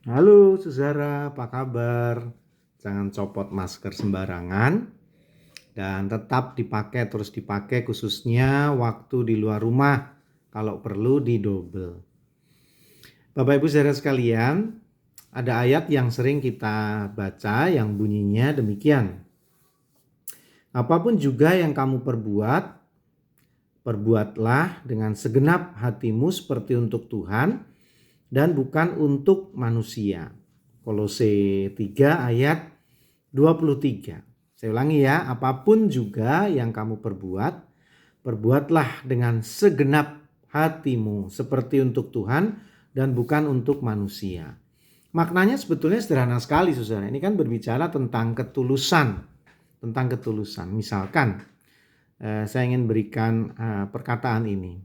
Halo saudara, apa kabar? Jangan copot masker sembarangan dan tetap terus dipakai khususnya waktu di luar rumah. Kalau perlu didobel. Bapak Ibu saudara sekalian, ada ayat yang sering kita baca yang bunyinya demikian. Apapun juga yang kamu perbuat, perbuatlah dengan segenap hatimu seperti untuk Tuhan dan bukan untuk manusia. Kolose 3 ayat 23. Saya ulangi ya, apapun juga yang kamu perbuat, perbuatlah dengan segenap hatimu seperti untuk Tuhan dan bukan untuk manusia. Maknanya sebetulnya sederhana sekali saudara. Ini kan berbicara tentang ketulusan. Misalkan saya ingin berikan perkataan ini.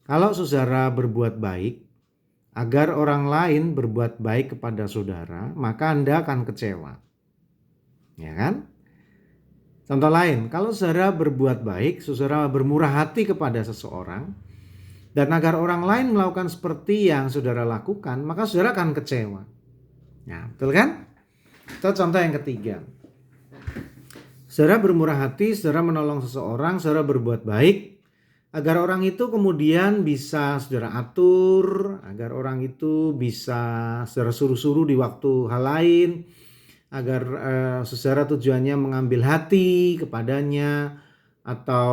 Kalau saudara berbuat baik, agar orang lain berbuat baik kepada saudara, maka Anda akan kecewa. Ya kan? Contoh lain, kalau saudara berbuat baik, saudara bermurah hati kepada seseorang, dan agar orang lain melakukan seperti yang saudara lakukan, maka saudara akan kecewa. Ya, betul kan? Itu contoh yang ketiga. Saudara bermurah hati, saudara menolong seseorang, saudara berbuat baik, agar orang itu kemudian bisa saudara atur, agar orang itu bisa saudara suruh-suruh di waktu hal lain, agar saudara tujuannya mengambil hati kepadanya, atau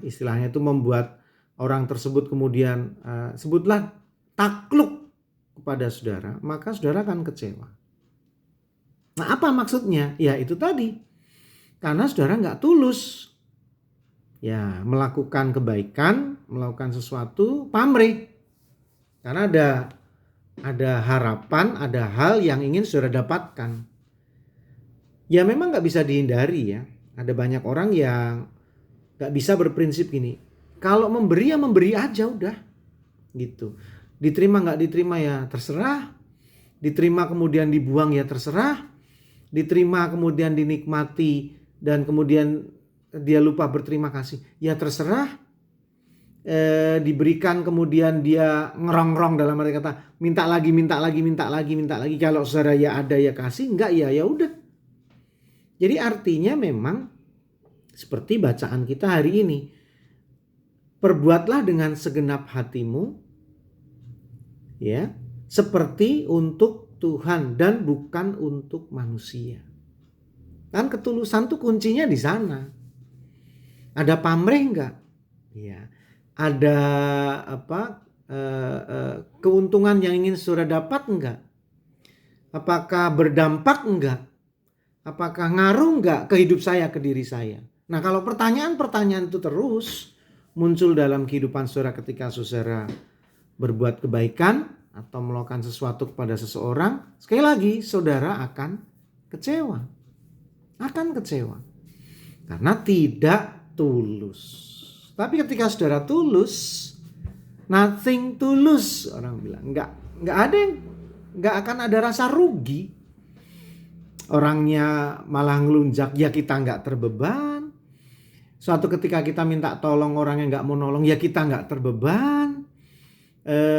istilahnya itu membuat orang tersebut kemudian sebutlah takluk kepada saudara, maka saudara akan kecewa. Nah, apa maksudnya? Ya itu tadi, karena saudara nggak tulus. Ya, melakukan kebaikan, melakukan sesuatu pamrih. Karena ada harapan, ada hal yang ingin saudara dapatkan. Ya memang gak bisa dihindari ya. Ada banyak orang yang gak bisa berprinsip gini. Kalau memberi ya memberi aja udah. Gitu. Diterima gak diterima ya terserah. Diterima kemudian dibuang ya terserah. Diterima kemudian dinikmati dan kemudian dia lupa berterima kasih ya terserah. Diberikan kemudian dia ngerongrong dalam arti kata minta lagi. Kalau saudara ya ada ya kasih, enggak ya udah. Jadi artinya memang seperti bacaan kita hari ini, perbuatlah dengan segenap hatimu ya seperti untuk Tuhan dan bukan untuk manusia. Kan ketulusan tuh kuncinya di sana. Ada pamrih enggak? Ya. Ada keuntungan yang ingin saudara dapat enggak? Apakah berdampak enggak? Apakah ngaruh enggak ke hidup saya, ke diri saya? Nah, kalau pertanyaan-pertanyaan itu terus muncul dalam kehidupan saudara ketika saudara berbuat kebaikan atau melakukan sesuatu kepada seseorang, sekali lagi saudara akan kecewa. Karena tidak tulus. Tapi ketika saudara tulus, nothing tulus orang bilang, enggak akan ada rasa rugi. Orangnya malah ngelunjak ya kita enggak terbeban. Suatu ketika kita minta tolong orang yang enggak mau nolong ya kita enggak terbeban.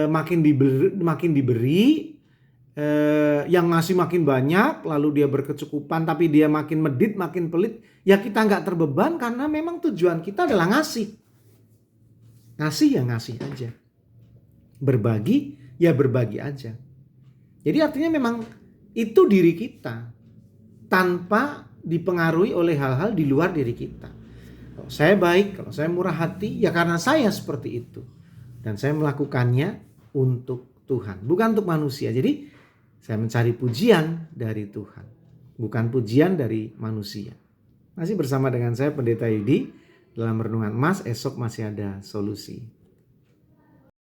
Makin diberi, yang ngasih makin banyak, lalu dia berkecukupan tapi dia makin medit, makin pelit, ya kita nggak terbeban karena memang tujuan kita adalah ngasih. Ngasih ya ngasih aja. Berbagi ya berbagi aja. Jadi artinya memang itu diri kita tanpa dipengaruhi oleh hal-hal di luar diri kita. Kalau saya baik, kalau saya murah hati, ya karena saya seperti itu. Dan saya melakukannya untuk Tuhan, bukan untuk manusia. Jadi saya mencari pujian dari Tuhan, bukan pujian dari manusia. Masih bersama dengan saya Pendeta Yudi dalam Renungan Emas, esok masih ada solusi.